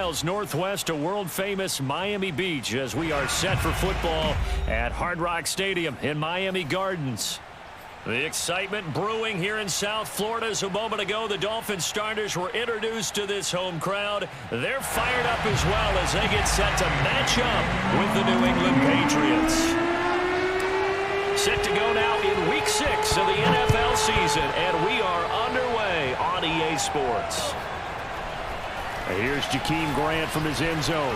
miles northwest of world-famous Miami Beach as we are set for football at Hard Rock Stadium in Miami Gardens. The excitement brewing here in South Florida as a moment ago the Dolphins starters were introduced to this home crowd. They're fired up as well as they get set to match up with the New England Patriots. Set to go now in Week 6 of the NFL season, and we are underway on EA Sports. Here's Jakeem Grant from his end zone.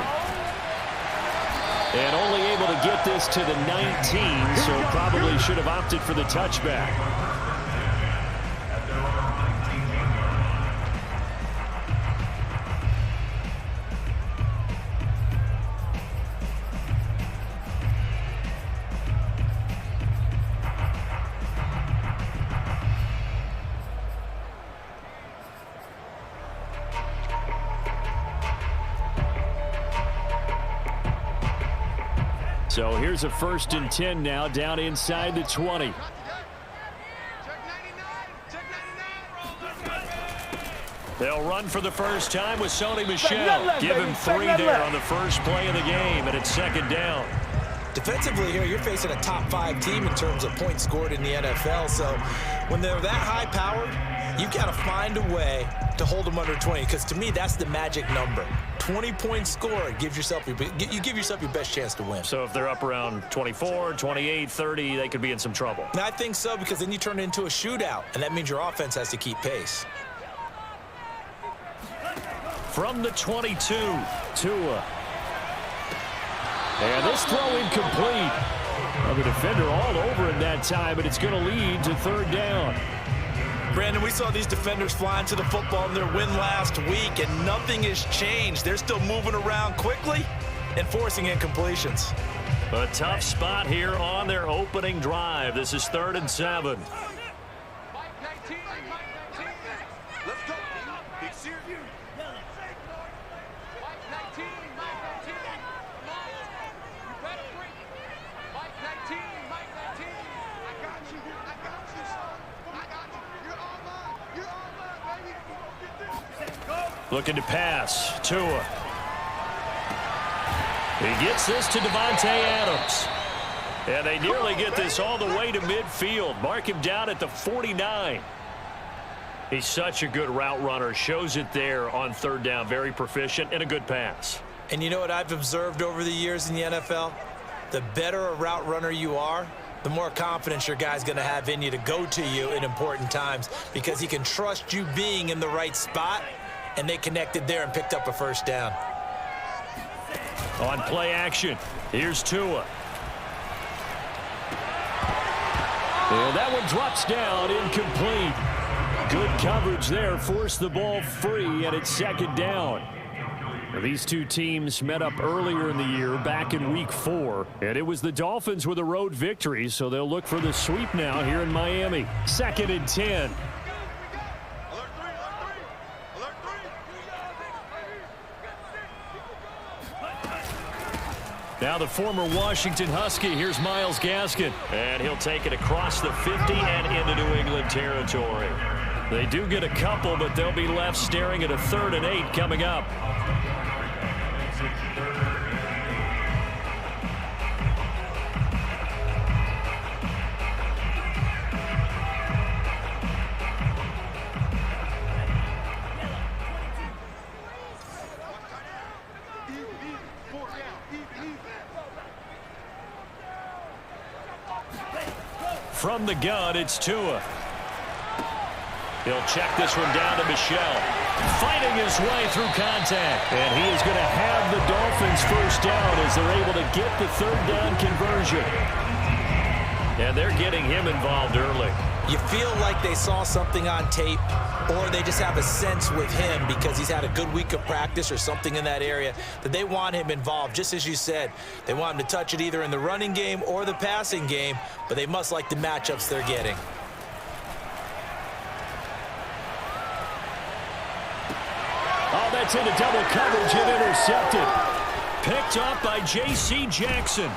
And only able to get this to the 19, so probably should have opted for the touchback. So here's a 1st and 10 now down inside the 20. They'll run for the first time with Sony Michel. Give him 3 there on the first play of the game, and it's 2nd down. Defensively here, you're facing a top 5 team in terms of points scored in the NFL. So when they're that high powered, you've got to find a way to hold them under 20, because to me, that's the magic number. 20 points scored gives yourself you give yourself your best chance to win. So if they're up around 24, 28, 30, they could be in some trouble. And I think so, because then you turn it into a shootout, and that means your offense has to keep pace. From the 22, Tua. And this throw incomplete. Well, the defender all over it that time, but it's going to lead to 3rd down. Brandon, we saw these defenders flying to the football in their win last week, and nothing has changed. They're still moving around quickly and forcing incompletions. A tough spot here on their opening drive. This is 3rd and 7. Looking to pass. Tua. He gets this to Devontae Adams. And they nearly get this all the way to midfield. Mark him down at the 49. He's such a good route runner. Shows it there on 3rd down. Very proficient and a good pass. And you know what I've observed over the years in the NFL? The better a route runner you are, the more confidence your guy's going to have in you to go to you in important times, because he can trust you being in the right spot. And they connected there and picked up a 1st down. On play action, here's Tua. And that one drops down, incomplete. Good coverage there, forced the ball free, and it's 2nd down. These two teams met up earlier in the year, back in Week 4, and it was the Dolphins with a road victory, so they'll look for the sweep now here in Miami. 2nd and 10. Now the former Washington Husky, here's Myles Gaskin. And he'll take it across the 50 and into New England territory. They do get a couple, but they'll be left staring at a 3rd and 8 coming up. From the gun, it's Tua. He'll check this one down to Michel. Fighting his way through contact. And he is going to have the Dolphins 1st down as they're able to get the 3rd down conversion. And they're getting him involved early. You feel like they saw something on tape, or they just have a sense with him because he's had a good week of practice or something in that area that they want him involved. Just as you said, they want him to touch it either in the running game or the passing game, but they must like the matchups they're getting. Oh, that's into double coverage and intercepted. Picked up by J.C. Jackson.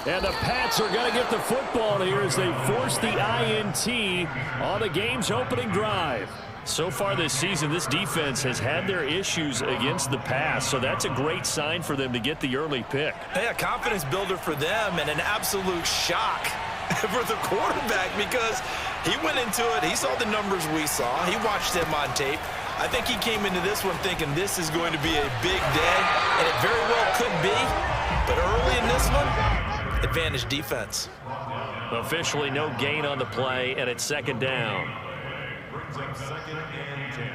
And the Pats are going to get the football here as they force the INT on the game's opening drive. So far this season, this defense has had their issues against the pass, so that's a great sign for them to get the early pick. Hey, a confidence builder for them and an absolute shock for the quarterback because he went into it. He saw the numbers we saw. He watched them on tape. I think he came into this one thinking this is going to be a big day, and it very well could be. But early in this one, advantage defense. Officially no gain on the play, and it's second down. Brings up 2nd and 10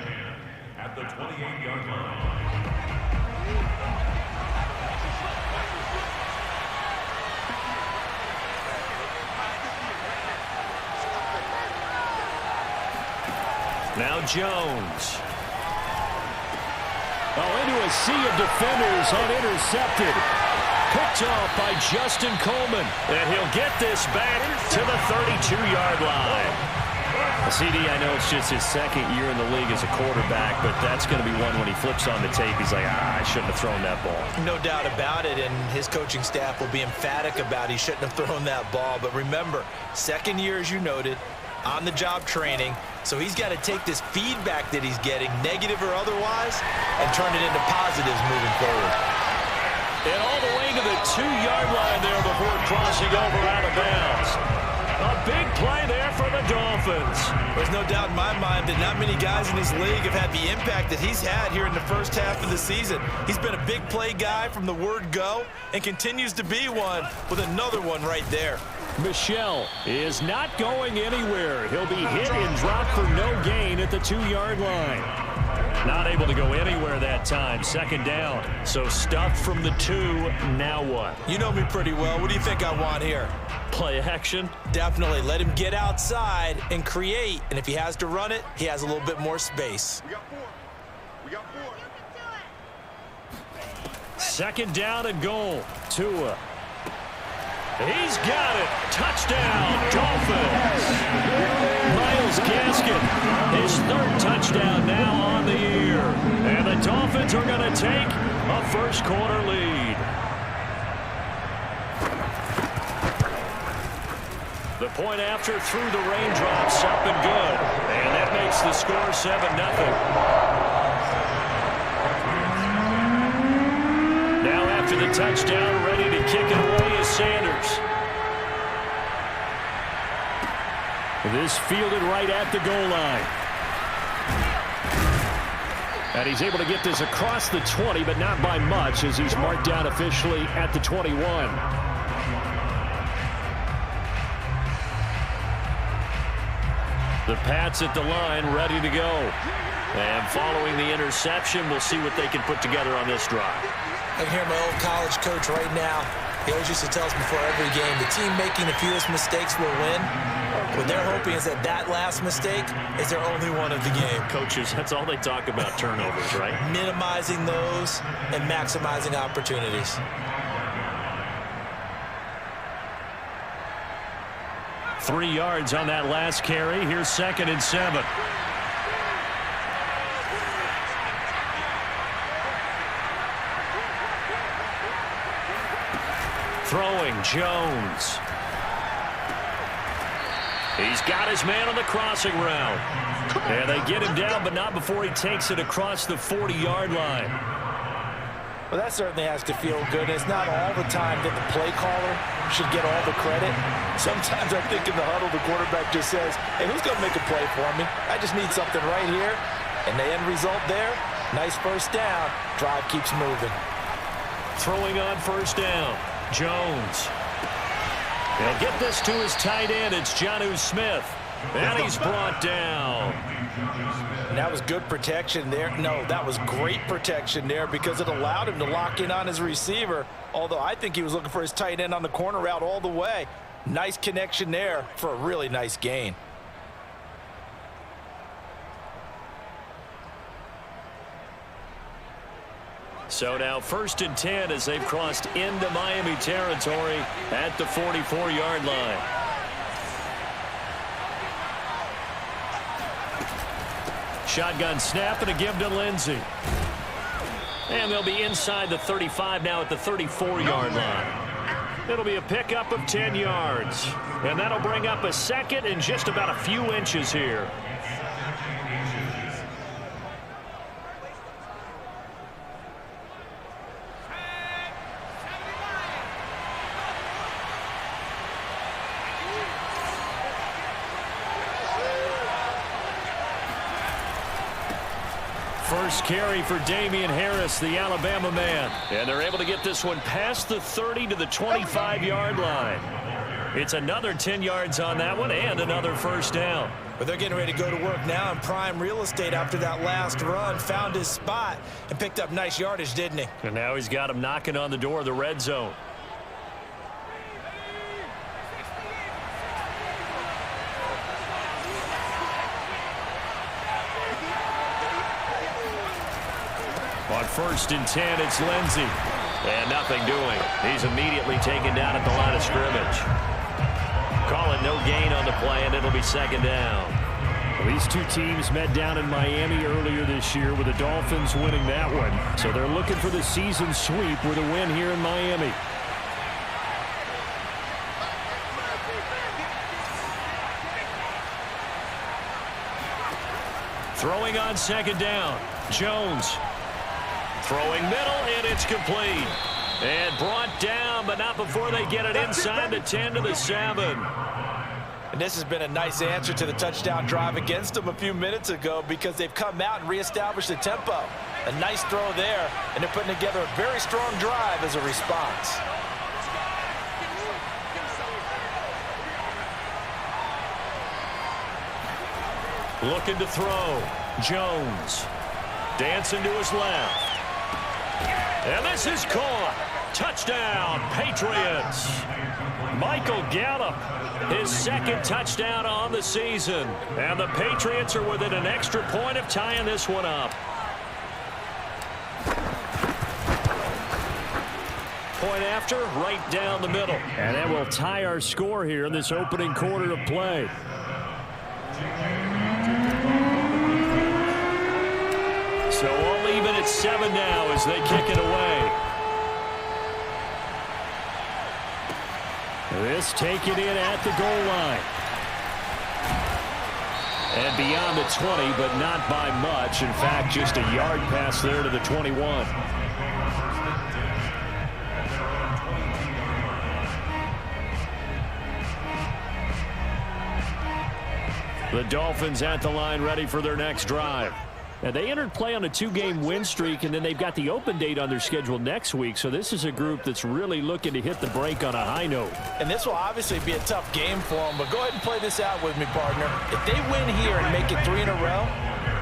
at the 28-yard line. Now Jones. Into a sea of defenders and intercepted. Picked off by Justin Coleman. And he'll get this back to the 32-yard line. CD, I know it's just his second year in the league as a quarterback, but that's going to be one when he flips on the tape. He's like, I shouldn't have thrown that ball. No doubt about it, and his coaching staff will be emphatic about he shouldn't have thrown that ball. But remember, second year, as you noted, on-the-job training. So he's got to take this feedback that he's getting, negative or otherwise, and turn it into positives moving forward. And all the way to the 2-yard line there before crossing over out of bounds. A big play there for the Dolphins. There's no doubt in my mind that not many guys in this league have had the impact that he's had here in the first half of the season. He's been a big play guy from the word go and continues to be one with another one right there. Michel is not going anywhere. He'll be hit and dropped for no gain at the 2-yard line. Not able to go anywhere that time. Second down. So stuffed from the 2. Now what? You know me pretty well. What do you think I want here? Play action? Definitely. Let him get outside and create. And if he has to run it, he has a little bit more space. We got 4. Second down and goal. Tua. He's got it. Touchdown, Dolphins. Myles Gaskin, his 3rd touchdown now on the year. And the Dolphins are going to take a first-quarter lead. The point after through the raindrops, up and good. And that makes the score 7-0. Now after the touchdown, ready to kick it away is Sanders. This fielded right at the goal line. And he's able to get this across the 20, but not by much as he's marked down officially at the 21. The Pats at the line, ready to go. And following the interception, we'll see what they can put together on this drive. I can hear my old college coach right now. He always used to tell us before every game, the team making the fewest mistakes will win. What they're hoping is that that last mistake is their only one of the game. Coaches, that's all they talk about, turnovers, right? Minimizing those and maximizing opportunities. Three yards on that last carry. Here's 2nd and 7. Throwing, Jones. He's got his man on the crossing route. And they get him down, but not before he takes it across the 40-yard line. Well, that certainly has to feel good. It's not all the time that the play caller should get all the credit. Sometimes I think in the huddle, the quarterback just says, hey, who's going to make a play for me? I just need something right here. And the end result there, nice first down. Drive keeps moving. Throwing on first down, Jones. He'll get this to his tight end. It's Jonnu Smith. And he's brought down. And that was good protection there. No, that was great protection there because it allowed him to lock in on his receiver. Although I think he was looking for his tight end on the corner route all the way. Nice connection there for a really nice gain. So now 1st and 10 as they've crossed into Miami territory at the 44-yard line. Shotgun snap and a give to Lindsey. And they'll be inside the 35 now at the 34-yard line. It'll be a pickup of 10 yards. And that'll bring up a 2nd and just about a few inches here. First carry for Damian Harris, the Alabama man. And they're able to get this one past the 30 to the 25-yard line. It's another 10 yards on that one and another first down. But they're getting ready to go to work now in prime real estate after that last run. Found his spot and picked up nice yardage, didn't he? And now he's got him knocking on the door of the red zone. On 1st and 10, it's Lindsey. And nothing doing. He's immediately taken down at the line of scrimmage. Call it no gain on the play, and it'll be 2nd down. Well, these two teams met down in Miami earlier this year with the Dolphins winning that one. So they're looking for the season sweep with a win here in Miami. Throwing on 2nd down. Jones. Throwing middle, and it's complete. And brought down, but not before they get it inside the 10 to the 7. And this has been a nice answer to the touchdown drive against them a few minutes ago because they've come out and reestablished the tempo. A nice throw there, and they're putting together a very strong drive as a response. Looking to throw. Jones. Dancing to his left. And this is caught. Touchdown, Patriots. Michael Gallup, his 2nd touchdown on the season. And the Patriots are within an extra point of tying this one up. Point after, right down the middle. And that will tie our score here in this opening quarter of play. So all even at 7 now as they kick it away. This taken in at the goal line. And beyond the 20, but not by much. In fact, just a yard pass there to the 21. The Dolphins at the line ready for their next drive. Now, they entered play on a 2-game win streak, and then they've got the open date on their schedule next week. So this is a group that's really looking to hit the break on a high note. And this will obviously be a tough game for them, but go ahead and play this out with me, partner. If they win here and make it 3 in a row,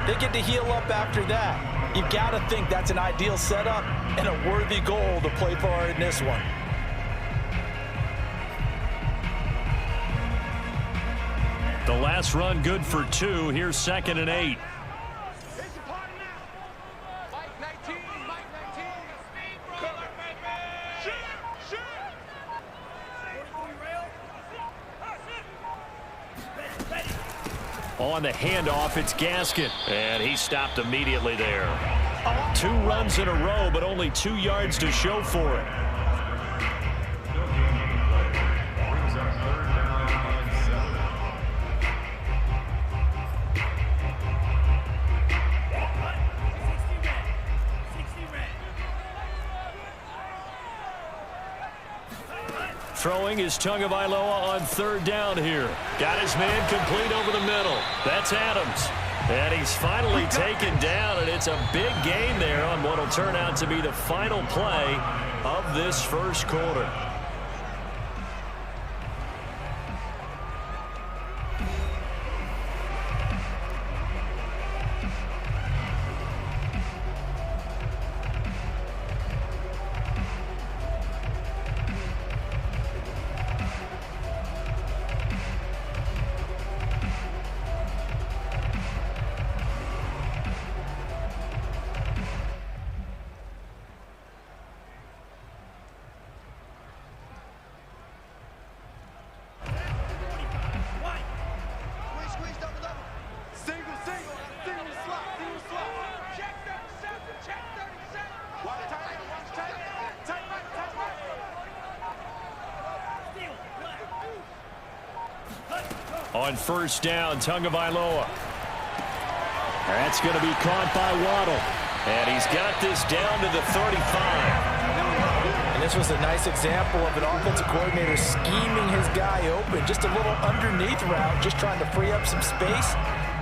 they get to heal up after that. You've got to think that's an ideal setup and a worthy goal to play for in this one. The last run good for 2. Here's 2nd and 8. On the handoff, it's Gaskin. And he stopped immediately there. 2 runs in a row, but only 2 yards to show for it. Throwing is Tagovailoa on 3rd down here. Got his man complete over the middle. That's Adams. And he's finally taken down, and it's a big gain there on what will turn out to be the final play of this first quarter. On 1st down, Tagovailoa. That's going to be caught by Waddle. And he's got this down to the 35. And this was a nice example of an offensive coordinator scheming his guy open. Just a little underneath route, just trying to free up some space.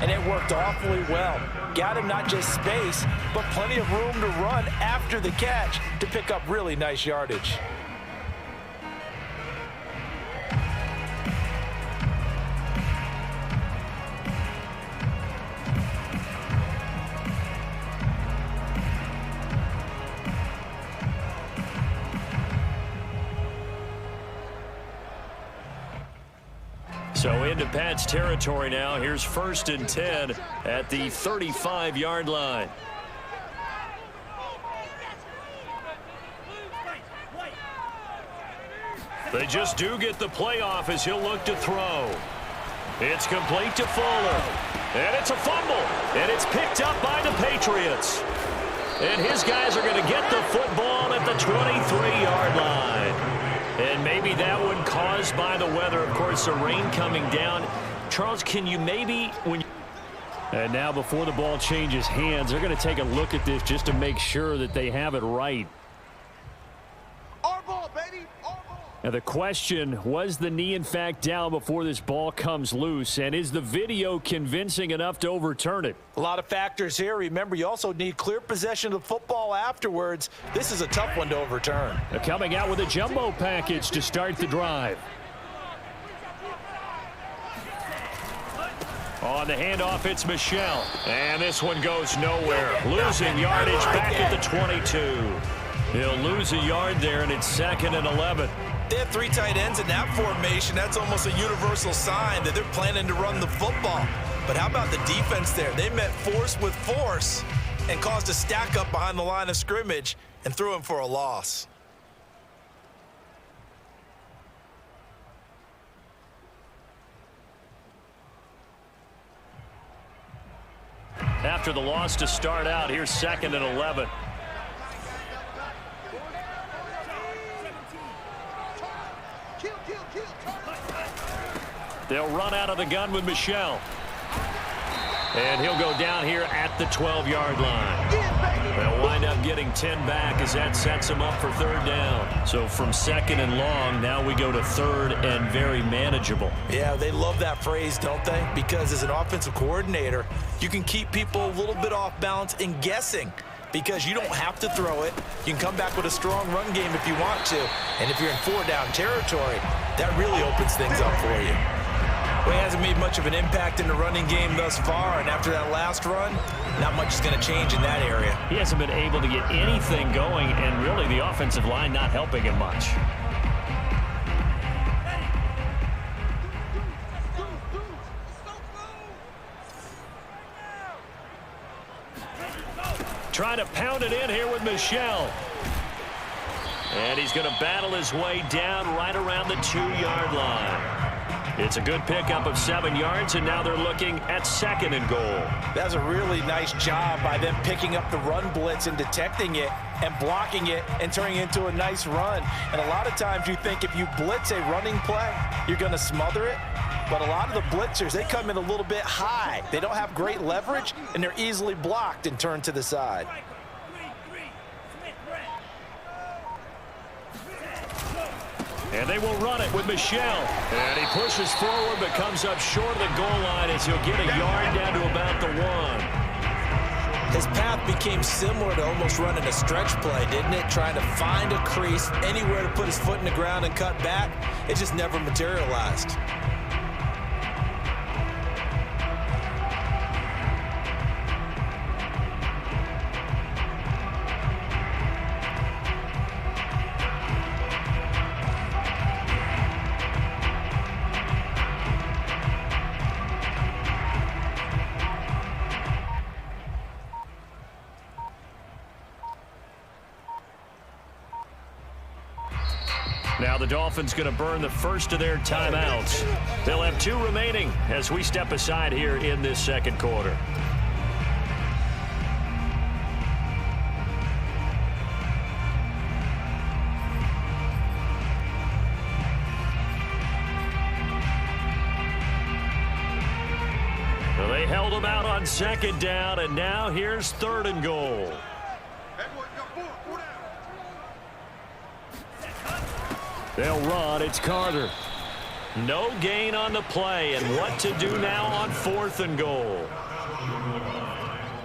and it worked awfully well. Got him not just space, but plenty of room to run after the catch to pick up really nice yardage. So into Pat's territory now. Here's 1st and 10 at the 35-yard line. They just do get the play off as he'll look to throw. It's complete to Fuller. And it's a fumble. And it's picked up by the Patriots. And his guys are going to get the football at the 23-yard line. And maybe that one caused by the weather. Of course, the rain coming down. Charles, can you maybe... And now before the ball changes hands, they're going to take a look at this just to make sure that they have it right. Our ball, baby. Our ball. Now the question, was the knee in fact down before this ball comes loose? And is the video convincing enough to overturn it? A lot of factors here. Remember, you also need clear possession of the football afterwards. This is a tough one to overturn. They're coming out with a jumbo package to start the drive. On the handoff, it's Michel. And this one goes nowhere. Losing yardage back at the 22. He'll lose a yard there, and it's 2nd and 11. They have 3 tight ends in that formation. That's almost a universal sign that they're planning to run the football. But how about the defense there? They met force with force and caused a stack up behind the line of scrimmage and threw him for a loss. After the loss to start out, here's 2nd and 11. They'll run out of the gun with Michel. And he'll go down here at the 12-yard line. They'll wind up getting 10 back as that sets them up for 3rd down. So from 2nd and long, now we go to 3rd and very manageable. Yeah, they love that phrase, don't they? Because as an offensive coordinator, you can keep people a little bit off balance and guessing. Because you don't have to throw it. You can come back with a strong run game if you want to. And if you're in 4-down territory, that really opens things up for you. Well, he hasn't made much of an impact in the running game thus far, and after that last run, not much is going to change in that area. He hasn't been able to get anything going, and really the offensive line not helping him much. Trying to pound it in here with Michel. And he's going to battle his way down right around the 2-yard line. It's a good pickup of 7 yards, and now they're looking at 2nd and goal. That's a really nice job by them picking up the run blitz and detecting it and blocking it and turning it into a nice run. And a lot of times you think if you blitz a running play, you're going to smother it. But a lot of the blitzers, they come in a little bit high. They don't have great leverage, and they're easily blocked and turned to the side. And they will run it with Michel. And he pushes forward but comes up short of the goal line as he'll get a yard down to about the 1. His path became similar to almost running a stretch play, didn't it? Trying to find a crease, anywhere to put his foot in the ground and cut back. It just never materialized. Now the Dolphins going to burn the first of their timeouts. They'll have 2 remaining as we step aside here in this 2nd quarter. Well, they held them out on 2nd down, and now here's 3rd and goal. They'll run. It's Carter. No gain on the play, and what to do now on 4th and goal.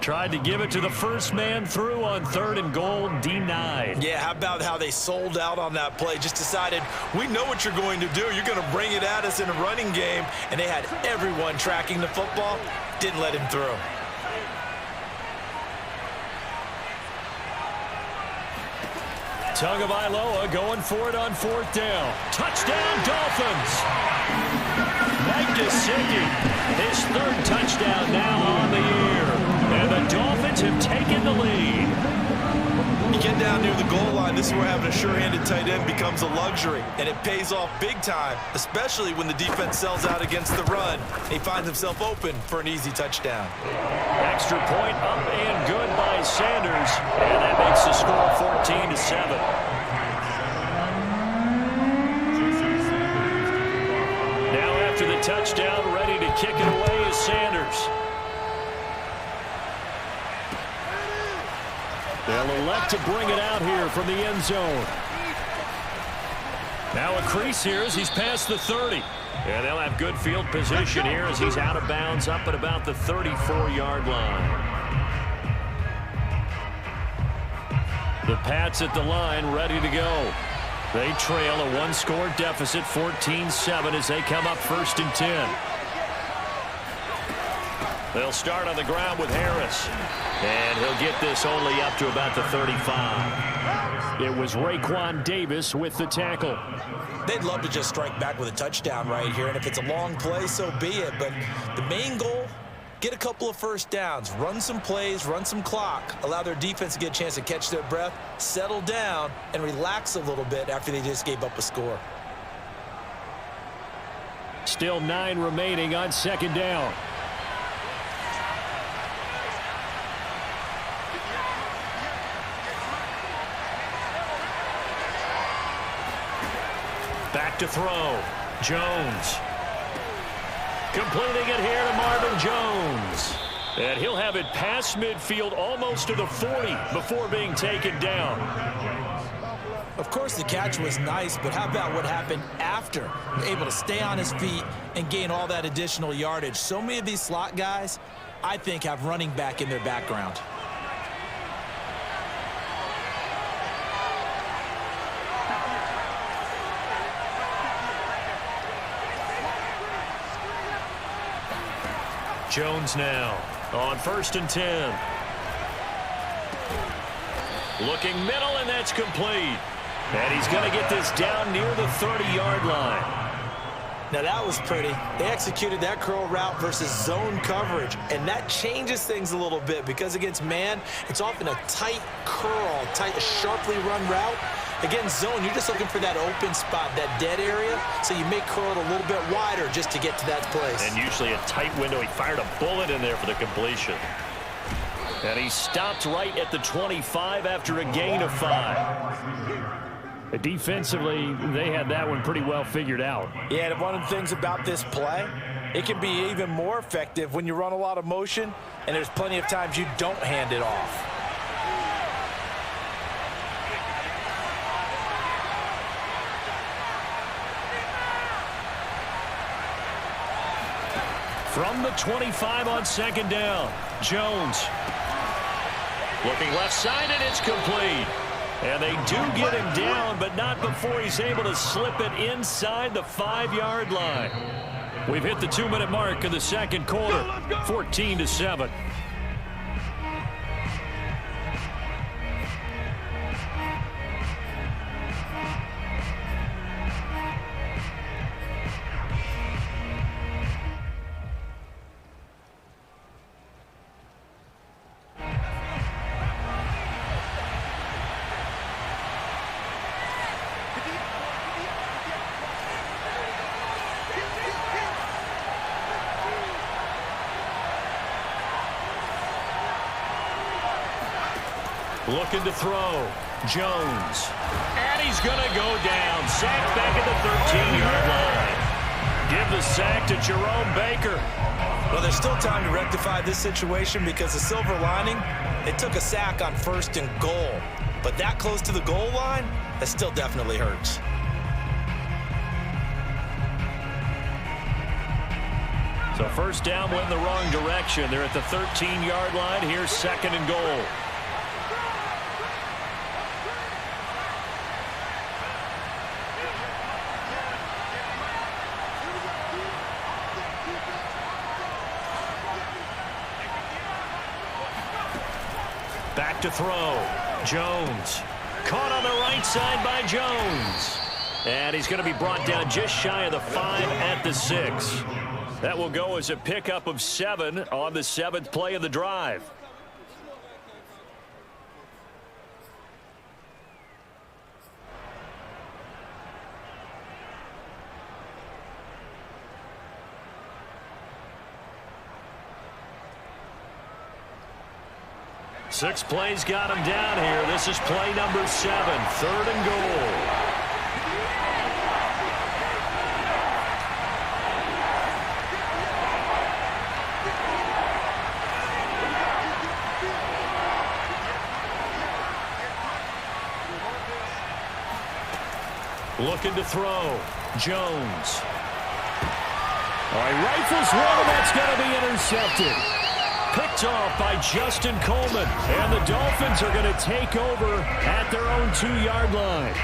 Tried to give it to the first man through on 3rd and goal, denied. Yeah, how about how they sold out on that play? Just decided, we know what you're going to do. You're going to bring it at us in a running game. And they had everyone tracking the football. Didn't let him through. Tagovailoa going for it on 4th down. Touchdown, Dolphins! Mike Gesicki, his 3rd touchdown now on the year. And the Dolphins have taken the lead. You get down near the goal line, this is where having a sure-handed tight end becomes a luxury. And it pays off big time, especially when the defense sells out against the run. He finds himself open for an easy touchdown. Extra point up and good by Sanders. And that makes the score 14-7. Now after the touchdown, ready to kick it away is Sanders. They'll elect to bring it out here from the end zone. Now a crease here as he's past the 30. And they'll have good field position here as he's out of bounds up at about the 34-yard line. The Pats at the line ready to go. They trail a 1-score deficit, 14-7 as they come up 1st and 10. They'll start on the ground with Harris. And he'll get this only up to about the 35. It was Raekwon Davis with the tackle. They'd love to just strike back with a touchdown right here. And if it's a long play, so be it. But the main goal, get a couple of first downs. Run some plays, run some clock. Allow their defense to get a chance to catch their breath, settle down, and relax a little bit after they just gave up a score. Still 9 remaining on 2nd down. Back to throw. Jones. Completing it here to Marvin Jones. And he'll have it past midfield almost to the 40 before being taken down. Of course, the catch was nice, but how about what happened after? Able to stay on his feet and gain all that additional yardage. So many of these slot guys, I think, have running back in their background. Jones now on 1st and 10. Looking middle, and that's complete. And he's going to get this down near the 30-yard line. Now that was pretty. They executed that curl route versus zone coverage, and that changes things a little bit because against man, it's often a tight curl, tight, sharply run route. Against zone, you're just looking for that open spot, that dead area, so you make curl a little bit wider just to get to that place. And usually a tight window. He fired a bullet in there for the completion. And he stopped right at the 25 after a gain of 5. Defensively, they had that one pretty well figured out. Yeah, and one of the things about this play, it can be even more effective when you run a lot of motion, and there's plenty of times you don't hand it off. From the 25 on 2nd down, Jones. Looking left side, and it's complete. And they do get him down, but not before he's able to slip it inside the 5-yard line. We've hit the 2-minute mark of the 2nd quarter, 14-7. Looking to throw. Jones. And he's going to go down. Sacked back at the 13-yard line. Give the sack to Jerome Baker. Well, there's still time to rectify this situation because the silver lining, it took a sack on 1st and goal. But that close to the goal line, that still definitely hurts. So first down went in the wrong direction. They're at the 13-yard line. Here's second and goal. Back to throw. Jones. Caught on the right side by Jones. And he's going to be brought down just shy of the 5 at the 6. That will go as a pickup of 7 on the 7th play of the drive. Six plays got him down here. This is play number 7, 3rd and goal. Looking to throw. Jones. All right, rifles one, and that's going to be intercepted. Picked off by Justin Coleman. And the Dolphins are going to take over at their own 2-yard line.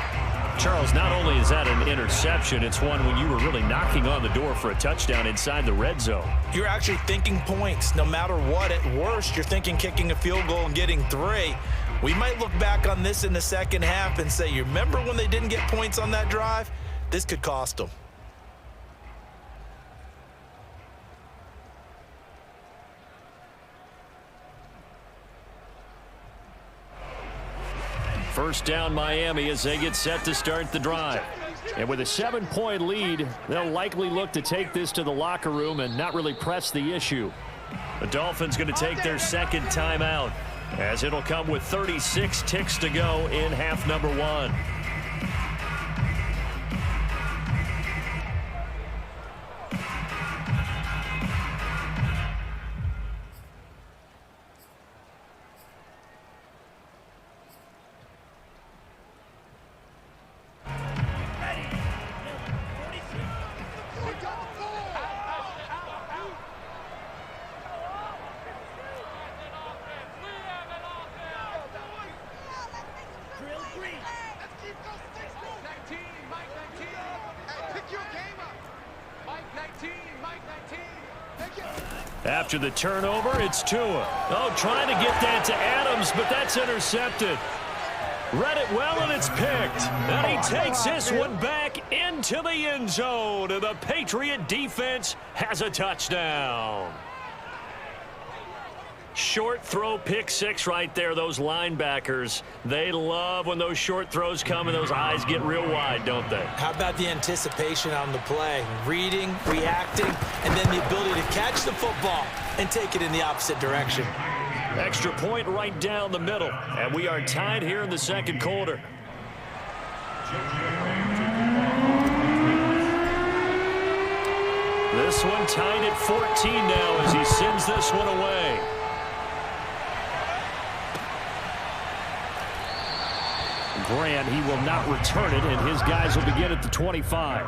Charles, not only is that an interception, it's one when you were really knocking on the door for a touchdown inside the red zone. You're actually thinking points. No matter what, at worst, you're thinking kicking a field goal and getting 3. We might look back on this in the second half and say, you remember when they didn't get points on that drive? This could cost them. First down Miami as they get set to start the drive. And with a 7-point lead, they'll likely look to take this to the locker room and not really press the issue. The Dolphins going to take their second timeout, as it'll come with 36 ticks to go in half number 1. After the turnover, it's Tua. Oh, trying to get that to Adams, but that's intercepted. Read it well, and it's picked. And he takes this one back into the end zone. And the Patriot defense has a touchdown. Short throw, pick 6 right there. Those linebackers, they love when those short throws come and those eyes get real wide, don't they? How about the anticipation on the play? Reading, reacting, and then the ability to catch the football and take it in the opposite direction. Extra point right down the middle. And we are tied here in the second quarter. This one tied at 14 now as he sends this one away. Grant, he will not return it, and his guys will begin at the 25.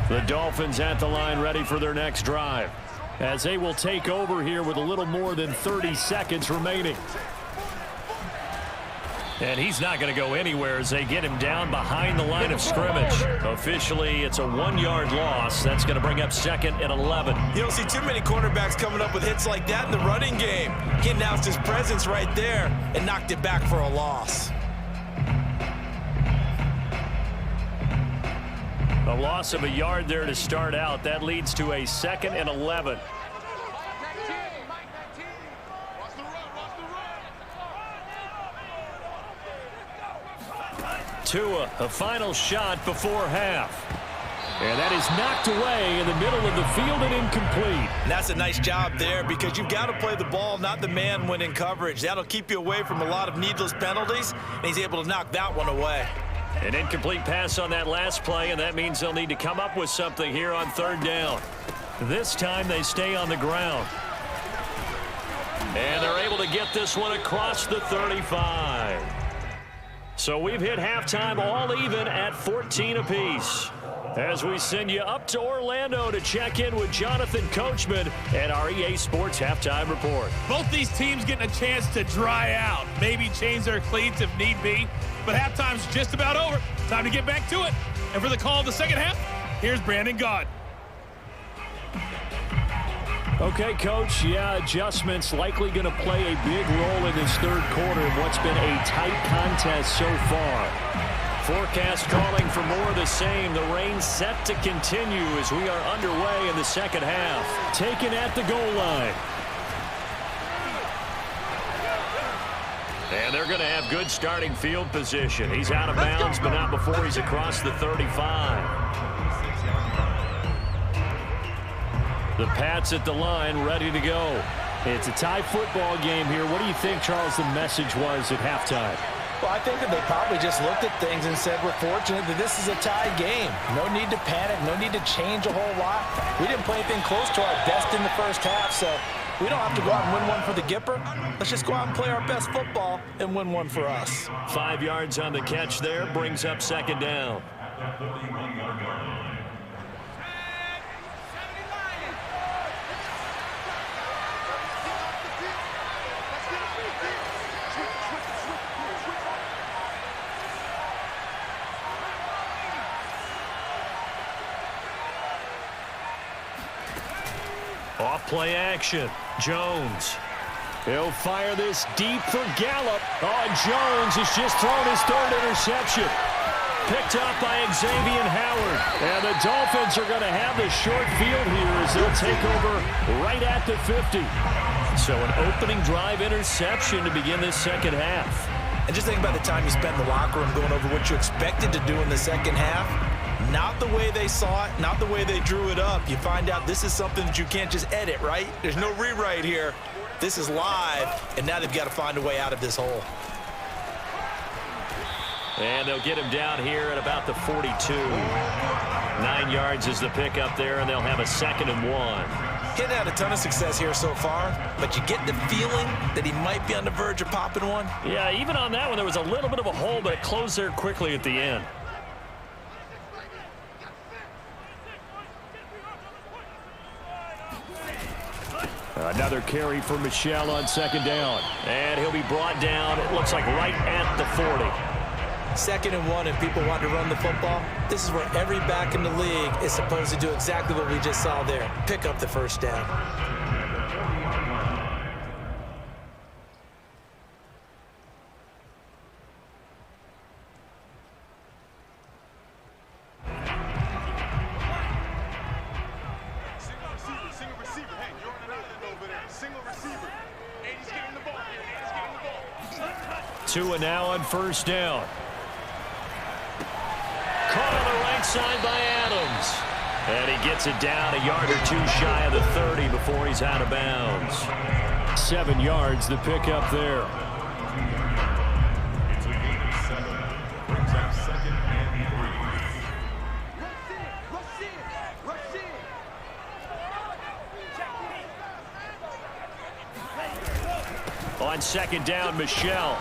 The Dolphins at the line ready for their next drive, as they will take over here with a little more than 30 seconds remaining. And he's not going to go anywhere as they get him down behind the line of scrimmage. Officially, it's a 1-yard loss. That's going to bring up 2nd and 11. You don't see too many quarterbacks coming up with hits like that in the running game. He announced his presence right there and knocked it back for a loss. A loss of a yard there to start out. That leads to a 2nd and 11. Tua, a final shot before half. And that is knocked away in the middle of the field and incomplete. And that's a nice job there because you've got to play the ball, not the man when in coverage. That'll keep you away from a lot of needless penalties, and he's able to knock that one away. An incomplete pass on that last play, and that means they'll need to come up with something here on 3rd down. This time they stay on the ground. And they're able to to get this one across the 35. So we've hit halftime all even at 14 apiece. As we send you up to Orlando to check in with Jonathan Coachman and our EA Sports Halftime Report. Both these teams getting a chance to dry out, maybe change their cleats if need be. But halftime's just about over. Time to get back to it. And for the call of the second half, here's Brandon Gaud. Okay, Coach, adjustments likely going to play a big role in this third quarter in what's been a tight contest so far. Forecast calling for more of the same. The rain set to continue as we are underway in the second half. Taken at the goal line. And they're going to have good starting field position. He's out of bounds, but not before he's across the 35. The Pats at the line, ready to go. It's a tie football game here. What do you think, Charles, the message was at halftime? Well, I think that they probably just looked at things and said, we're fortunate that this is a tie game. No need to panic, no need to change a whole lot. We didn't play anything close to our best in the first half, so we don't have to go out and win one for the Gipper. Let's just go out and play our best football and win one for us. 5 yards on the catch there, brings up second down. Off play action. Jones. He'll fire this deep for Gallup. Oh, Jones has just thrown his third interception. Picked up by Xavier Howard. And the Dolphins are going to have the short field here as they'll take over right at the 50. So an opening drive interception to begin this second half. And just think about the time you spent in the locker room going over what you expected to do in the second half. Not the way they saw it, not the way they drew it up. You find out this is something that you can't just edit, right? There's no rewrite here. This is live, and now they've got to find a way out of this hole. And they'll get him down here at about the 42. 9 yards is the pickup there, and they'll have a 2nd and 1. Getting had a ton of success here so far, but you get the feeling that he might be on the verge of popping one. Yeah, even on that one, there was a little bit of a hole, but it closed there quickly at the end. Another carry for Michel on second down. And he'll be brought down, it looks like right at the 40. 2nd and 1 and people want to run the football. This is where every back in the league is supposed to do exactly what we just saw there. Pick up the first down. Tua now on first down. Caught on the right side by Adams. And he gets it down a yard or two shy of the 30 before he's out of bounds. 7 yards, the pickup there. It's a gain of 7. Brings up 2nd and 3. On second down, Michel.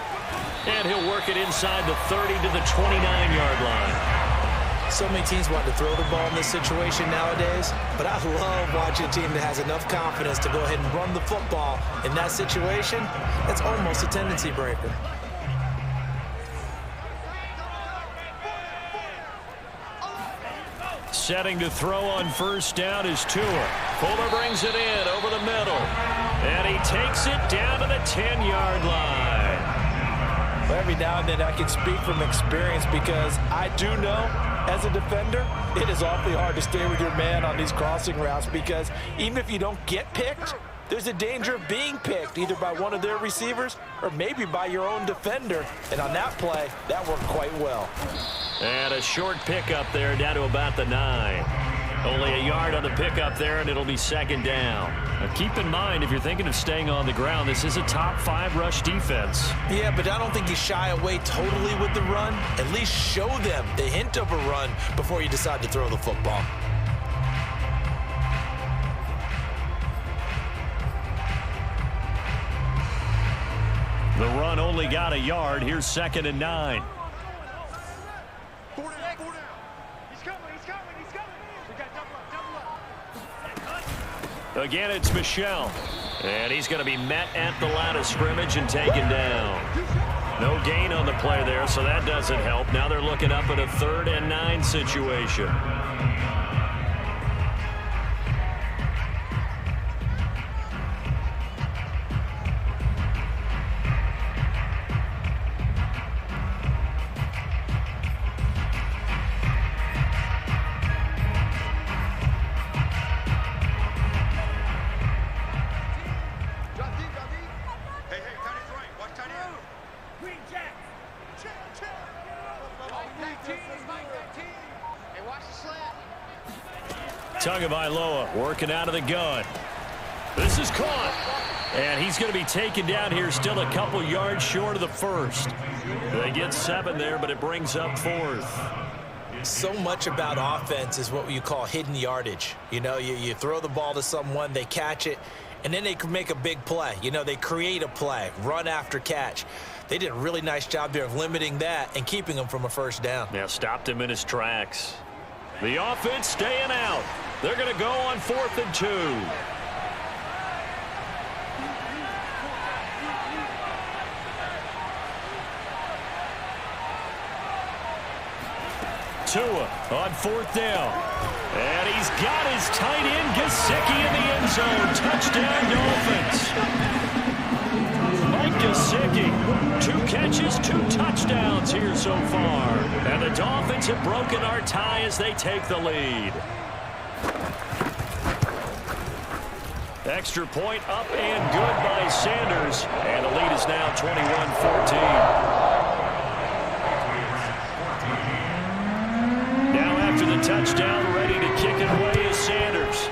And he'll work it inside the 30 to the 29-yard line. So many teams want to throw the ball in this situation nowadays, but I love watching a team that has enough confidence to go ahead and run the football. In that situation, that's almost a tendency breaker. Setting to throw on first down is Tua. Fuller brings it in over the middle. And he takes it down to the 10-yard line. Well, every now and then I can speak from experience because I do know, as a defender, it is awfully hard to stay with your man on these crossing routes because even if you don't get picked, there's a danger of being picked either by one of their receivers or maybe by your own defender. And on that play, that worked quite well. And a short pickup there down to about the 9. Only a yard on the pickup there, and it'll be second down. Now keep in mind, if you're thinking of staying on the ground, this is a top 5 rush defense. Yeah, but I don't think you shy away totally with the run. At least show them the hint of a run before you decide to throw the football. The run only got a yard. Here's 2nd and 9. Again, it's Michel. And he's going to be met at the line of scrimmage and taken down. No gain on the play there, so that doesn't help. Now they're looking up at a 3rd and 9 situation. Tagovailoa working out of the gun. This is caught. And he's going to be taken down here, still a couple yards short of the first. They get 7 there, but it brings up 4th. So much about offense is what you call hidden yardage. You know, you throw the ball to someone, they catch it, and then they can make a big play. You know, they create a play, run after catch. They did a really nice job there of limiting that and keeping him from a first down. Now stopped him in his tracks. The offense staying out. They're going to go on 4th and 2. Tua on 4th down. And he's got his tight end Gesicki in the end zone. Touchdown, Dolphins. Mike Gesicki, 2 catches, 2 touchdowns here so far. And the Dolphins have broken our tie as they take the lead. Extra point up and good by Sanders. And the lead is now 21-14. Now after the touchdown, ready to kick it away is Sanders.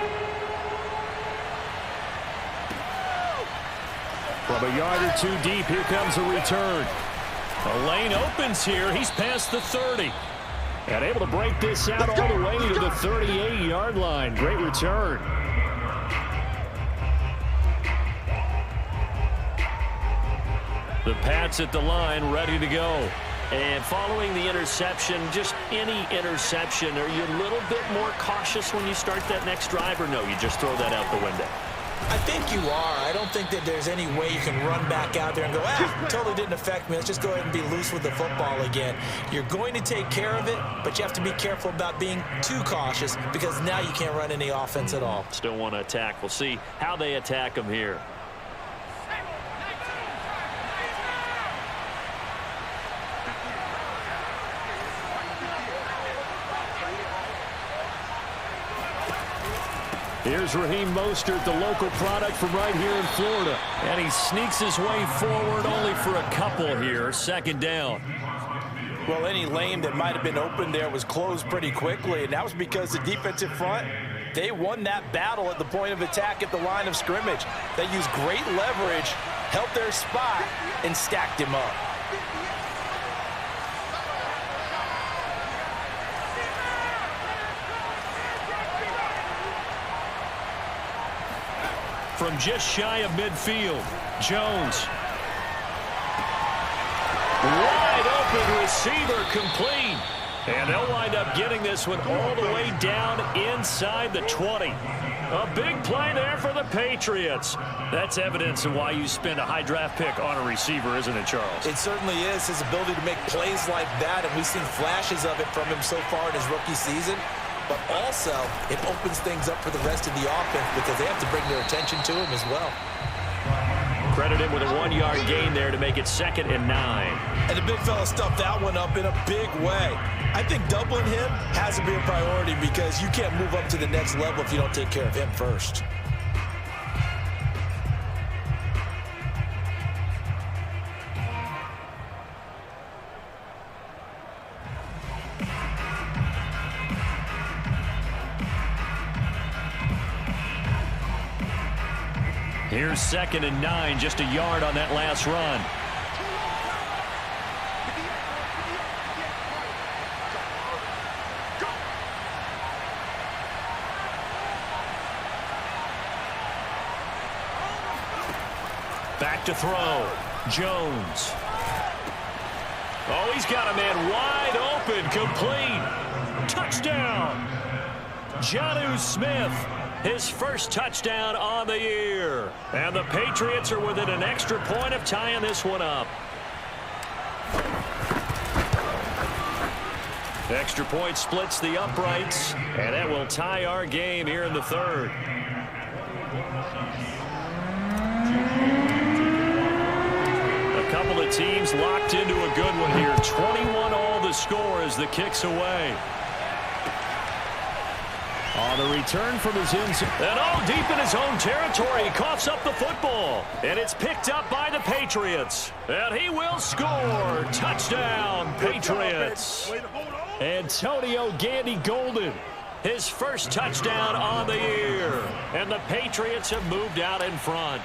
From a yard or 2 deep, here comes a return. A lane opens here. He's past the 30. And able to break this out all the way to the 38-yard line. Great return. The Pats at the line, ready to go. And following the interception, just any interception, are you a little bit more cautious when you start that next drive, or no, you just throw that out the window? I think you are. I don't think that there's any way you can run back out there and go, totally didn't affect me. Let's just go ahead and be loose with the football again. You're going to take care of it, but you have to be careful about being too cautious because now you can't run any offense at all. Still want to attack. We'll see how they attack them here. Here's Raheem Mostert, the local product from right here in Florida. And he sneaks his way forward only for a couple here. 2nd down. Well, any lane that might have been open there was closed pretty quickly, and that was because the defensive front, they won that battle at the point of attack at the line of scrimmage. They used great leverage, held their spot, and stacked him up. From just shy of midfield, Jones. Wide open receiver, complete. And they'll wind up getting this one all the way down inside the 20. A big play there for the Patriots. That's evidence of why you spend a high draft pick on a receiver, isn't it, Charles? It certainly is. His ability to make plays like that, and we've seen flashes of it from him so far in his rookie season. But also, it opens things up for the rest of the offense because they have to bring their attention to him as well. Credit him with a 1-yard gain there to make it 2nd and 9. And the big fella stuffed that one up in a big way. I think doubling him has to be a priority because you can't move up to the next level if you don't take care of him first. Here's 2nd and 9, just a yard on that last run. Back to throw. Jones. Oh, he's got a man wide open, complete. Touchdown. Jonnu Smith, his first touchdown on the year. And the Patriots are within an extra point of tying this one up. Extra point splits the uprights, and that will tie our game here in the third. A couple of teams locked into a good one here. 21 all the score as the kick's away. On the return from his inside. And all deep in his own territory. He coughs up the football. And it's picked up by the Patriots. And he will score. Touchdown, Patriots. Antonio Gandy Golden, his first touchdown on the year. And the Patriots have moved out in front.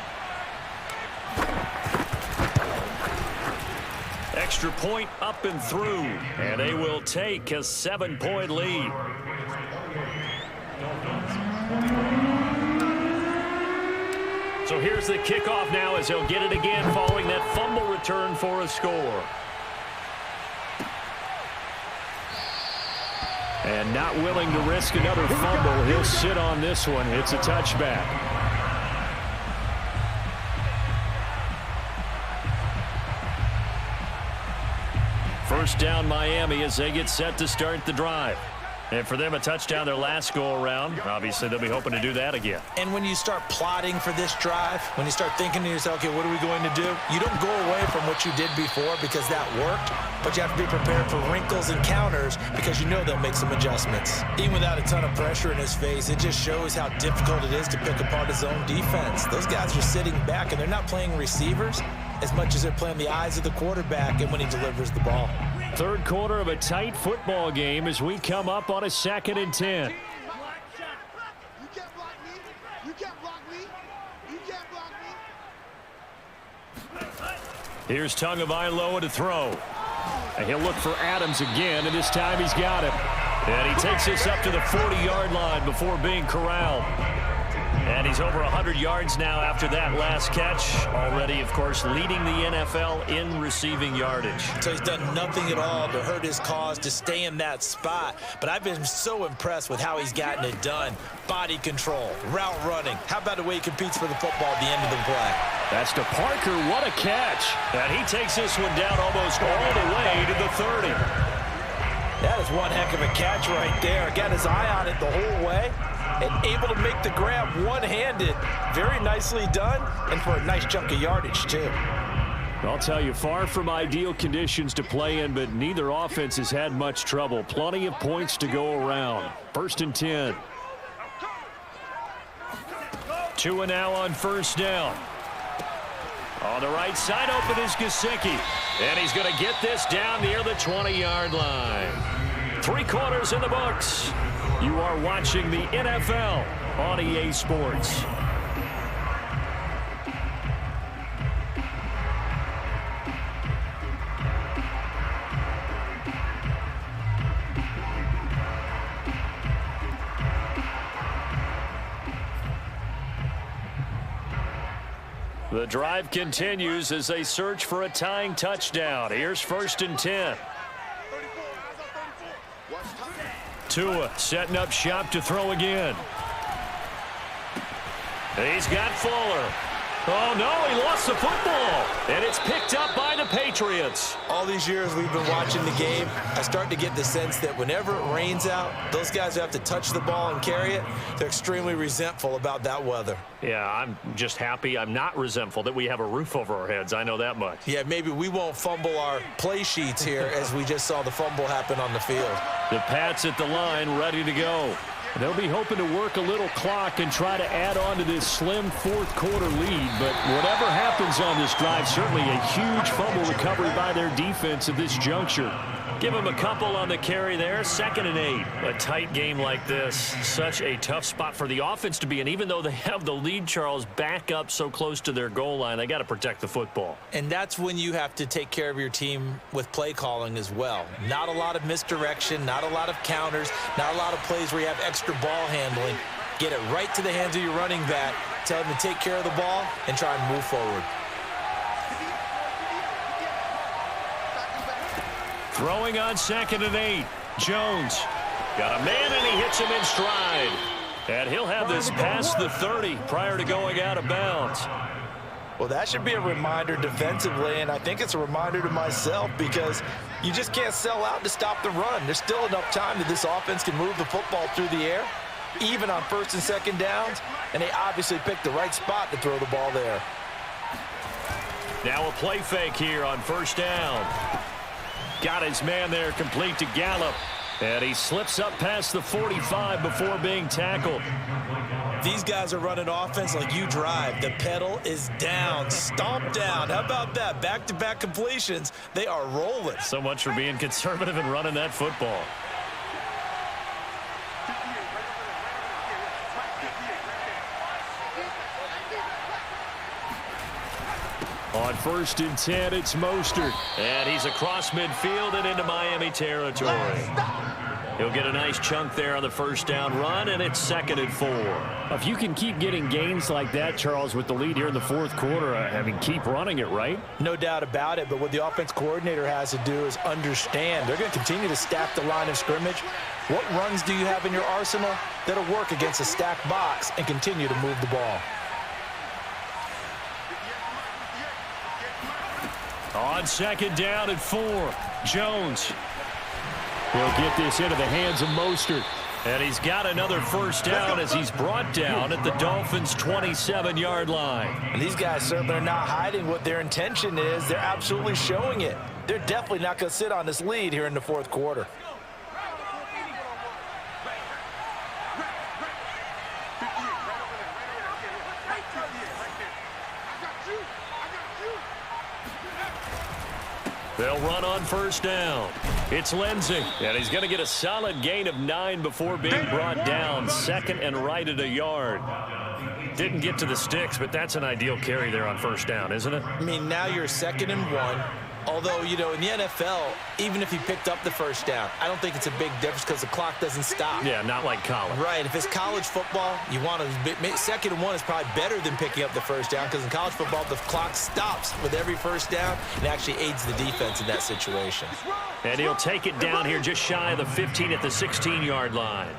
Extra point up and through. And they will take a 7-point lead. So here's the kickoff now as he'll get it again following that fumble return for a score. And not willing to risk another fumble, he'll sit on this one. It's a touchback. First down Miami as they get set to start the drive. And for them, a touchdown their last go-around. Obviously, they'll be hoping to do that again. And when you start plotting for this drive, when you start thinking to yourself, okay, what are we going to do? You don't go away from what you did before because that worked, but you have to be prepared for wrinkles and counters because you know they'll make some adjustments. Even without a ton of pressure in his face, it just shows how difficult it is to pick apart his own defense. Those guys are sitting back, and they're not playing receivers as much as they're playing the eyes of the quarterback and when he delivers the ball. Third quarter of a tight football game as we come up on a 2nd and 10. You can't block me. You can't block me. You can't block me. Here's Tagovailoa to throw. And he'll look for Adams again, and this time he's got him. And he takes this up to the 40-yard line before being corralled. And he's over 100 yards now after that last catch. Already, of course, leading the NFL in receiving yardage. So he's done nothing at all to hurt his cause, to stay in that spot. But I've been so impressed with how he's gotten it done. Body control, route running. How about the way he competes for the football at the end of the play? That's to Parker. What a catch. And he takes this one down almost all the way to the 30. That is one heck of a catch right there. Got his eye on it the whole way. And able to make the grab one-handed. Very nicely done, and for a nice chunk of yardage, too. I'll tell you, far from ideal conditions to play in, but neither offense has had much trouble. Plenty of points to go around. 1st and 10. Tua now on first down. On the right side, open is Gesicki. And he's going to get this down near the 20-yard line. 3 quarters in the books. You are watching the NFL on EA Sports. The drive continues as they search for a tying touchdown. Here's 1st and 10. Tua setting up shop to throw again. He's got Fuller. Oh, no, he lost the football. And it's picked up by the Patriots. All these years we've been watching the game, I start to get the sense that whenever it rains out, those guys who have to touch the ball and carry it, they're extremely resentful about that weather. Yeah, I'm just happy I'm not resentful that we have a roof over our heads. I know that much. Yeah, maybe we won't fumble our play sheets here as we just saw the fumble happen on the field. The Pats at the line ready to go. They'll be hoping to work a little clock and try to add on to this slim 4th quarter lead. But whatever happens on this drive, certainly a huge fumble recovery by their defense at this juncture. Give them a couple on the carry there. 2nd and 8. A tight game like this, such a tough spot for the offense to be in. Even though they have the lead, Charles, back up so close to their goal line, they got to protect the football. And that's when you have to take care of your team with play calling as well. Not a lot of misdirection, not a lot of counters, not a lot of plays where you have extra ball handling. Get it right to the hands of your running back. Tell him to take care of the ball and try and move forward. Throwing on 2nd and 8. Jones. Got a man, and he hits him in stride. And he'll have this past the 30 prior to going out of bounds. Well, that should be a reminder defensively, and I think it's a reminder to myself because you just can't sell out to stop the run. There's still enough time that this offense can move the football through the air, even on 1st and 2nd downs, and they obviously picked the right spot to throw the ball there. Now a play fake here on 1st down. Got his man there complete to Gallup, and he slips up past the 45 before being tackled. These guys are running offense like you drive. The pedal is down, stomp down. How about that? Back-to-back completions. They are rolling. So much for being conservative and running that football. On 1st and 10, it's Mostert. And he's across midfield and into Miami territory. He'll get a nice chunk there on the 1st down run, and it's 2nd and 4. If you can keep getting gains like that, Charles, with the lead here in the 4th quarter, I mean, keep running it, right? No doubt about it, but what the offense coordinator has to do is understand. They're going to continue to stack the line of scrimmage. What runs do you have in your arsenal that'll work against a stacked box and continue to move the ball? On 2nd down and 4, Jones. He'll get this into the hands of Mostert. And he's got another 1st down as he's brought down at the Dolphins' 27-yard line. And these guys certainly are not hiding what their intention is. They're absolutely showing it. They're definitely not going to sit on this lead here in the 4th quarter. They'll run on 1st down. It's Lindsey, and he's going to get a solid gain of 9 before being brought down. 2nd and right at a yard. Didn't get to the sticks, but that's an ideal carry there on 1st down, isn't it? I mean, now you're 2nd and 1. Although, you know, in the NFL, even if you picked up the 1st down, I don't think it's a big difference because the clock doesn't stop. Yeah, not like college. Right. If it's college football, you want to 2nd and 1 is probably better than picking up the 1st down because in college football, the clock stops with every 1st down and actually aids the defense in that situation. And he'll take it down here just shy of the 15 at the 16-yard line.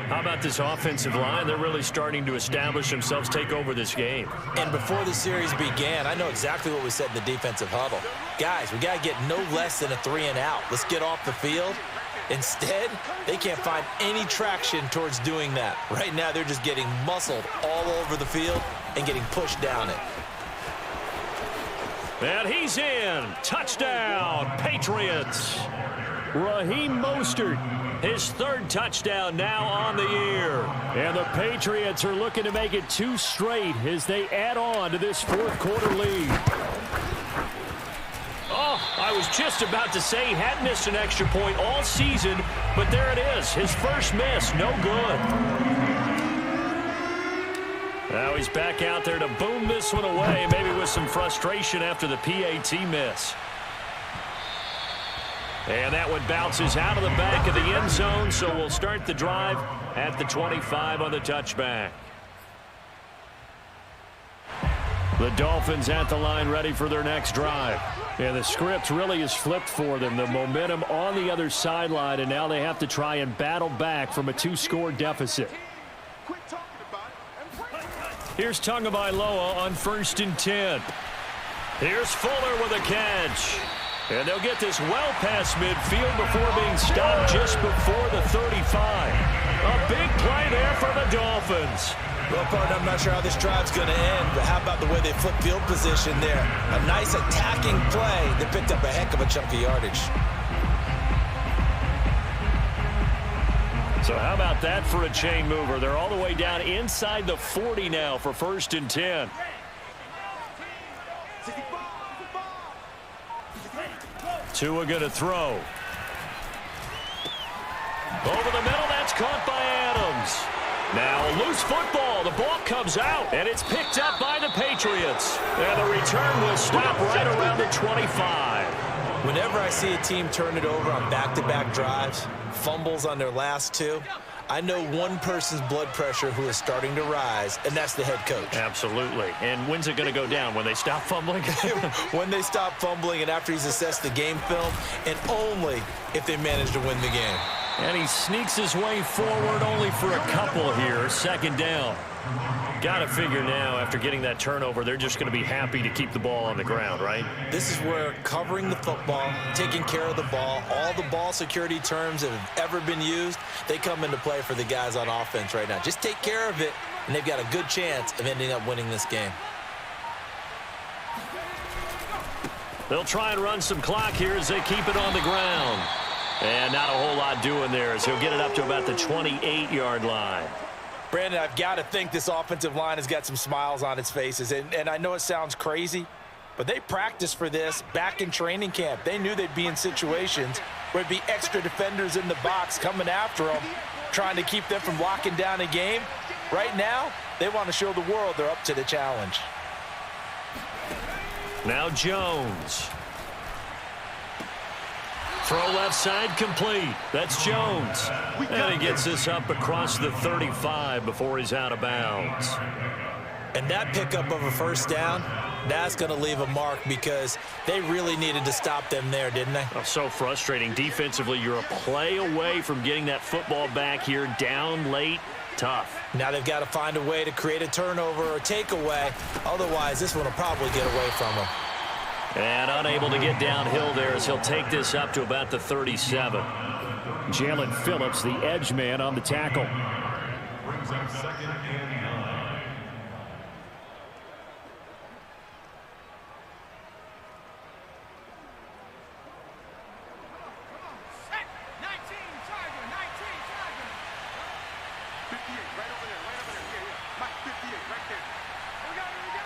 How about this offensive line? They're really starting to establish themselves, take over this game. And before the series began, I know exactly what we said in the defensive huddle. Guys, we got to get no less than a 3 and out. Let's get off the field. Instead, they can't find any traction towards doing that. Right now, they're just getting muscled all over the field and getting pushed down it. And he's in. Touchdown, Patriots. Raheem Mostert. His 3rd touchdown now on the year. And the Patriots are looking to make it 2 straight as they add on to this 4th quarter lead. Oh, I was just about to say he hadn't missed an extra point all season, but there it is. His 1st miss, no good. Now he's back out there to boom this one away, maybe with some frustration after the PAT miss. And that one bounces out of the back of the end zone, so we'll start the drive at the 25 on the touchback. The Dolphins at the line ready for their next drive. And the script really is flipped for them. The momentum on the other sideline, and now they have to try and battle back from a 2-score deficit. Here's Tagovailoa on 1st and 10. Here's Fuller with a catch. And they'll get this well past midfield before being stopped just before the 35. A big play there for the Dolphins. Well, partner, I'm not sure how this drive's going to end, but how about the way they flip field position there? A nice attacking play that picked up a heck of a chunk of yardage. So how about that for a chain mover? They're all the way down inside the 40 now for 1st and 10. Tua going to throw. Over the middle, that's caught by Adams. Now a loose football. The ball comes out, and it's picked up by the Patriots. And the return will stop right around the 25. Whenever I see a team turn it over on back-to-back drives, fumbles on their last 2, I know one person's blood pressure who is starting to rise, and that's the head coach. Absolutely. And when's it going to go down? When they stop fumbling? When they stop fumbling and after he's assessed the game film, and only if they manage to win the game. And he sneaks his way forward only for a couple here. Second down. Got to figure now, after getting that turnover, they're just going to be happy to keep the ball on the ground, right? This is where covering the football, taking care of the ball, all the ball security terms that have ever been used, they come into play for the guys on offense right now. Just take care of it, and they've got a good chance of ending up winning this game. They'll try and run some clock here as they keep it on the ground. And not a whole lot doing there as he'll get it up to about the 28-yard line. Brandon, I've got to think this offensive line has got some smiles on its faces. And I know it sounds crazy, but they practiced for this back in training camp. They knew they'd be in situations where there'd be extra defenders in the box coming after them, trying to keep them from locking down a game. Right now, they want to show the world they're up to the challenge. Now Jones. Throw left side complete. That's Jones. And he gets this up across the 35 before he's out of bounds. And that pickup of a first down, that's going to leave a mark because they really needed to stop them there, didn't they? Oh, so frustrating. Defensively, you're a play away from getting that football back here down late. Tough. Now they've got to find a way to create a turnover or takeaway. Otherwise, this one will probably get away from them. And unable to get downhill there as he'll take this up to about the 37. Jalen Phillips, the edge man on the tackle. Brings up 2nd and 9. Set. 19, Charger, 19, Charger. 58, right over there, right over there. Yeah. Mike, 58, right there. Here we go, here we go.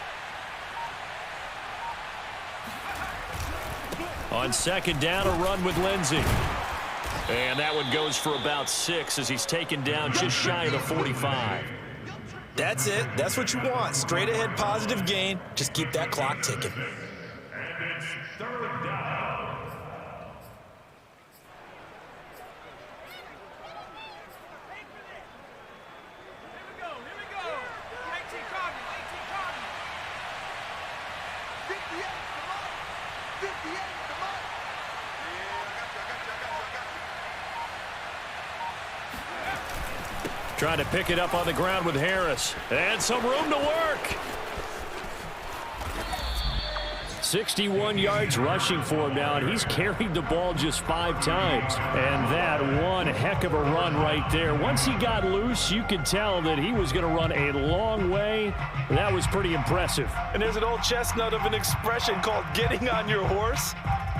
On second down, a run with Lindsey. And that one goes for about 6 as he's taken down just shy of the 45. That's it. That's what you want. Straight ahead positive gain. Just keep that clock ticking. And it's 3rd down. Here we go. 19, Charger, 19, Charger. 58, come on. 58, come on. Yeah, I got you. Trying to pick it up on the ground with Harris. And some room to work. 61 yards rushing for him now, and he's carried the ball just 5 times. And that one heck of a run right there. Once he got loose, you could tell that he was going to run a long way. That was pretty impressive. And there's an old chestnut of an expression called getting on your horse.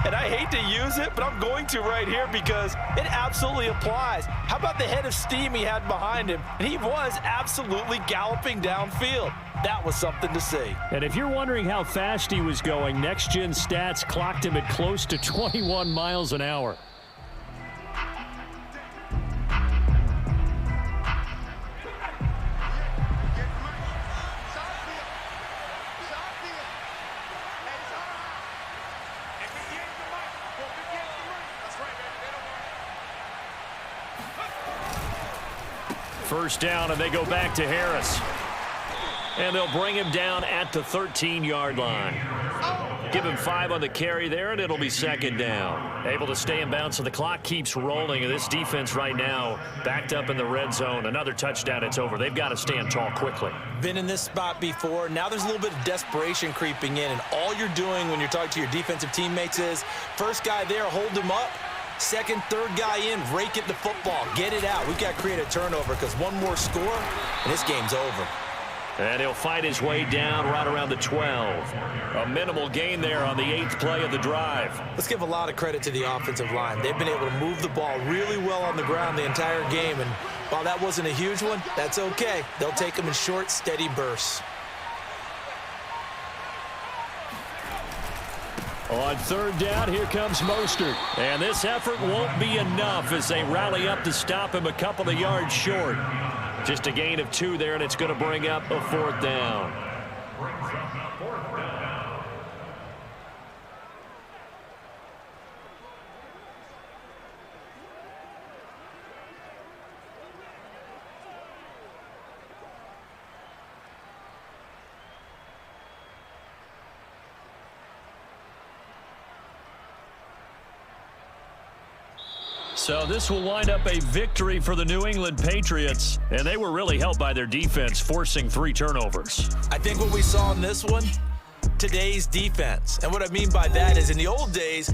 And I hate to use it, but I'm going to right here because it absolutely applies. How about the head of steam he had behind him? And he was absolutely galloping downfield. That was something to see. And if you're wondering how fast he was going, Next Gen Stats clocked him at close to 21 miles an hour. First down, and they go back to Harris. And they'll bring him down at the 13-yard line. Give him 5 on the carry there, and it'll be second down. Able to stay in bounds, so the clock keeps rolling. And this defense right now backed up in the red zone. Another touchdown, it's over. They've got to stand tall quickly. Been in this spot before. Now there's a little bit of desperation creeping in. And all you're doing when you're talking to your defensive teammates is, first guy there, hold him up. Second, third guy in, rake it to football. Get it out. We've got to create a turnover because one more score, and this game's over. And he'll fight his way down right around the 12. A minimal gain there on the 8th play of the drive. Let's give a lot of credit to the offensive line. They've been able to move the ball really well on the ground the entire game. And while that wasn't a huge one, that's okay. They'll take them in short, steady bursts. On third down, here comes Mostert. And this effort won't be enough as they rally up to stop him a couple of yards short. Just a gain of 2 there, and it's going to bring up a 4th down. So this will wind up a victory for the New England Patriots, and they were really helped by their defense, forcing 3 turnovers. I think what we saw in this one, today's defense. And what I mean by that is in the old days,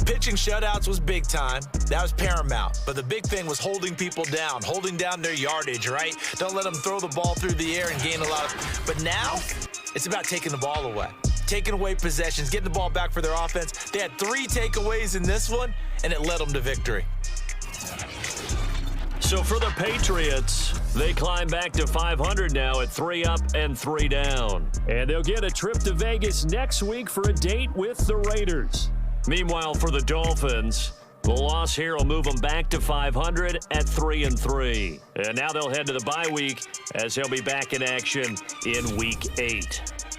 pitching shutouts was big time. That was paramount. But the big thing was holding people down, holding down their yardage, right? Don't let them throw the ball through the air and gain a lot of... But now, it's about taking the ball away. Taking away possessions, getting the ball back for their offense. They had 3 takeaways in this one, and it led them to victory. So for the Patriots, they climb back to 500 now at 3 up and 3 down. And they'll get a trip to Vegas next week for a date with the Raiders. Meanwhile, for the Dolphins, the loss here will move them back to 500 at 3-3. And now they'll head to the bye week as they'll be back in action in Week 8.